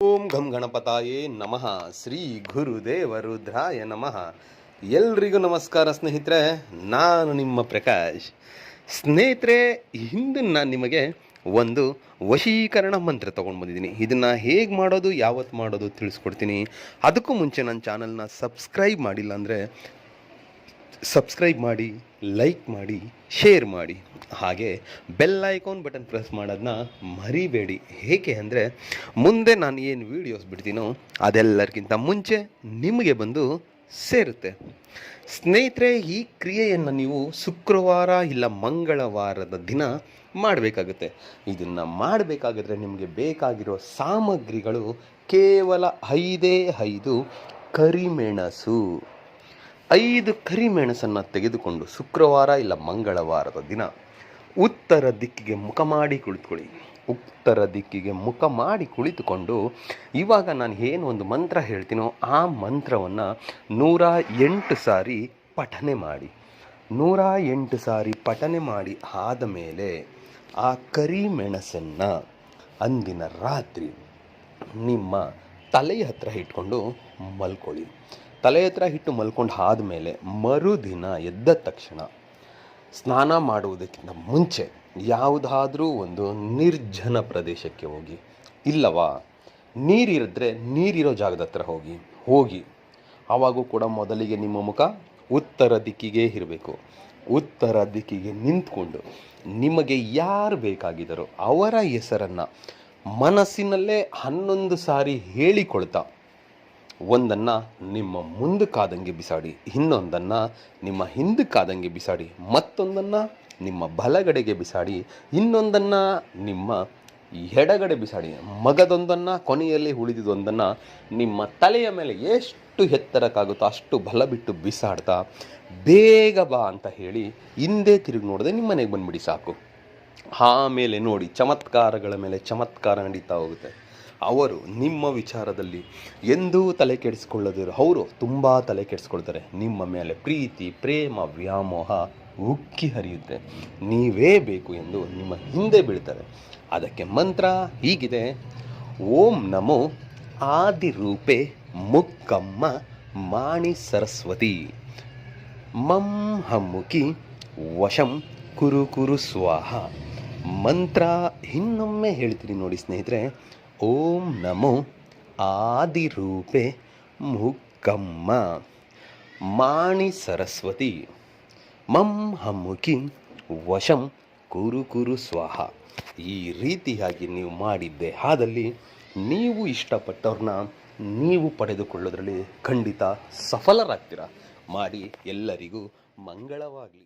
ಓಂ ಘಂ ಗಣಪತಾಯೇ ನಮಃ. ಶ್ರೀ ಗುರುದೇವ ರುದ್ರಾಯ ನಮಃ. ಎಲ್ರಿಗೂ ನಮಸ್ಕಾರ ಸ್ನೇಹಿತರೆ, ನಾನು ನಿಮ್ಮ ಪ್ರಕಾಶ್. ಸ್ನೇಹಿತರೆ, ಹಿಂದೆ ನಾನು ನಿಮಗೆ ಒಂದು ವಶೀಕರಣ ಮಂತ್ರ ತೊಗೊಂಡು ಬಂದಿದ್ದೀನಿ. ಇದನ್ನು ಹೇಗೆ ಮಾಡೋದು, ಯಾವತ್ತು ಮಾಡೋದು ತಿಳಿಸ್ಕೊಡ್ತೀನಿ. ಅದಕ್ಕೂ ಮುಂಚೆ ನನ್ನ ಚಾನಲ್ನ ಸಬ್ಸ್ಕ್ರೈಬ್ ಮಾಡಿಲ್ಲ ಅಂದರೆ ಸಬ್ಸ್ಕ್ರೈಬ್ ಮಾಡಿ, ಲೈಕ್ ಮಾಡಿ, ಶೇರ್ ಮಾಡಿ, ಹಾಗೆ ಬೆಲ್ ಐಕಾನ್ ಬಟನ್ ಪ್ರೆಸ್ ಮಾಡೋದನ್ನ ಮರಿಬೇಡಿ. ಏಕೆ ಅಂದರೆ ಮುಂದೆ ನಾನು ಏನು ವೀಡಿಯೋಸ್ ಬಿಡ್ತೀನೋ ಅದೆಲ್ಲರಿಗಿಂತ ಮುಂಚೆ ನಿಮಗೆ ಬಂದು ಸೇರುತ್ತೆ. ಸ್ನೇಹಿತರೆ, ಈ ಕ್ರಿಯೆಯನ್ನು ನೀವು ಶುಕ್ರವಾರ ಇಲ್ಲ ಮಂಗಳವಾರದ ದಿನ ಮಾಡಬೇಕಾಗುತ್ತೆ. ಇದನ್ನು ಮಾಡಬೇಕಾಗಿದ್ರೆ ನಿಮಗೆ ಬೇಕಾಗಿರೋ ಸಾಮಗ್ರಿಗಳು ಕೇವಲ 5 ಕರಿಮೆಣಸು. 5 ಕರಿಮೆಣಸನ್ನು ತೆಗೆದುಕೊಂಡು ಶುಕ್ರವಾರ ಇಲ್ಲ ಮಂಗಳವಾರದ ದಿನ ಉತ್ತರ ದಿಕ್ಕಿಗೆ ಮುಖ ಮಾಡಿ ಕುಳಿತುಕೊಳ್ಳಿ. ಉತ್ತರ ದಿಕ್ಕಿಗೆ ಮುಖ ಮಾಡಿ ಕುಳಿತುಕೊಂಡು ಇವಾಗ ನಾನು ಏನು ಒಂದು ಮಂತ್ರ ಹೇಳ್ತೀನೋ ಆ ಮಂತ್ರವನ್ನು 108 ಸಾರಿ ಪಠನೆ ಮಾಡಿ. 108 ಸಾರಿ ಪಠನೆ ಮಾಡಿ ಆದ ಮೇಲೆ ಆ ಕರಿಮೆಣಸನ್ನು ಅಂದಿನ ರಾತ್ರಿ ನಿಮ್ಮ ತಲೆಯ ಹತ್ರ ಇಟ್ಕೊಂಡು ಮಲ್ಕೊಳ್ಳಿ. ತಲೆ ಹತ್ರ ಇಟ್ಟು ಮಲ್ಕೊಂಡು ಆದಮೇಲೆ ಮರುದಿನ ಎದ್ದ ತಕ್ಷಣ ಸ್ನಾನ ಮಾಡುವುದಕ್ಕಿಂತ ಮುಂಚೆ ಯಾವುದಾದ್ರೂ ಒಂದು ನಿರ್ಜನ ಪ್ರದೇಶಕ್ಕೆ ಹೋಗಿ, ಇಲ್ಲವಾ ನೀರಿರಿದ್ರೆ ನೀರಿರೋ ಜಾಗದ ಹತ್ರ ಹೋಗಿ ಆವಾಗೂ ಕೂಡ ಮೊದಲಿಗೆ ನಿಮ್ಮ ಮುಖ ಉತ್ತರ ದಿಕ್ಕಿಗೆ ಇರಬೇಕು. ಉತ್ತರ ದಿಕ್ಕಿಗೆ ನಿಂತ್ಕೊಂಡು ನಿಮಗೆ ಯಾರು ಬೇಕಾಗಿದ್ದಾರೋ ಅವರ ಹೆಸರನ್ನು ಮನಸ್ಸಿನಲ್ಲೇ 11 ಸಾರಿ ಹೇಳಿಕೊಳ್ತಾ ಒಂದನ್ನು ನಿಮ್ಮ ಮುಂದಕ್ಕಾದಂಗೆ ಬಿಸಾಡಿ, ಇನ್ನೊಂದನ್ನು ನಿಮ್ಮ ಹಿಂದಕ್ಕಾದಂಗೆ ಬಿಸಾಡಿ, ಮತ್ತೊಂದನ್ನು ನಿಮ್ಮ ಬಲಗಡೆಗೆ ಬಿಸಾಡಿ, ಇನ್ನೊಂದನ್ನು ನಿಮ್ಮ ಎಡಗಡೆ ಬಿಸಾಡಿ, ಮಗದೊಂದನ್ನು ಕೊನೆಯಲ್ಲಿ ಉಳಿದಿದ್ದೊಂದನ್ನು ನಿಮ್ಮ ತಲೆಯ ಮೇಲೆ ಎಷ್ಟು ಎತ್ತರಕ್ಕಾಗುತ್ತೋ ಅಷ್ಟು ಬಲ ಬಿಟ್ಟು ಬಿಸಾಡ್ತಾ ಬೇಗ ಬಾ ಅಂತ ಹೇಳಿ ಹಿಂದೆ ತಿರುಗಿ ನೋಡದೆ ನಿಮ್ಮ ಮನೆಗೆ ಬಂದುಬಿಡಿ ಸಾಕು. ಆಮೇಲೆ ನೋಡಿ, ಚಮತ್ಕಾರಗಳ ಮೇಲೆ ಚಮತ್ಕಾರ ನಡೀತಾ ಹೋಗುತ್ತೆ. ಅವರು ನಿಮ್ಮ ವಿಚಾರದಲ್ಲಿ ಎಂದೂ ತಲೆ ಕೆಡಿಸ್ಕೊಳ್ಳೋದಿರೋ ಅವರು ತುಂಬ ತಲೆ ಕೆಡಿಸ್ಕೊಳ್ತಾರೆ. ನಿಮ್ಮ ಮೇಲೆ ಪ್ರೀತಿ, ಪ್ರೇಮ, ವ್ಯಾಮೋಹ ಉಕ್ಕಿ ಹರಿಯುತ್ತೆ. ನೀವೇ ಬೇಕು ಎಂದು ನಿಮ್ಮ ಹಿಂದೆ ಬೀಳ್ತಾರೆ. ಅದಕ್ಕೆ ಮಂತ್ರ ಹೀಗಿದೆ: ಓಂ ನಮೋ ಆದಿರೂಪೆ ಮುಕ್ಕಮ್ಮ ಮಾಣಿ ಸರಸ್ವತಿ ಮಂ ಹಮ್ಮುಖಿ ವಶಂ ಕುರು ಕುರು ಸ್ವಾಹ. ಮಂತ್ರ ಇನ್ನೊಮ್ಮೆ ಹೇಳ್ತೀನಿ ನೋಡಿ ಸ್ನೇಹಿತರೆ. ಓಂ ನಮೋ ಆದಿರೂಪೆ ಮುಕ್ಕಮ್ಮ ಮಾಣಿ ಸರಸ್ವತಿ ಮಂ ಹಮ್ಮುಖಿ ವಶಂ ಕುರು ಕುರು ಸ್ವಾಹ. ಈ ರೀತಿಯಾಗಿ ನೀವು ಮಾಡಿದ್ದೆ ಆದಲ್ಲಿ ನೀವು ಇಷ್ಟಪಟ್ಟವ್ರನ್ನ ನೀವು ಪಡೆದುಕೊಳ್ಳೋದ್ರಲ್ಲಿ ಖಂಡಿತ ಸಫಲರಾಗ್ತೀರ. ಮಾಡಿ ಎಲ್ಲರಿಗೂ ಮಂಗಳವಾಗಲಿ.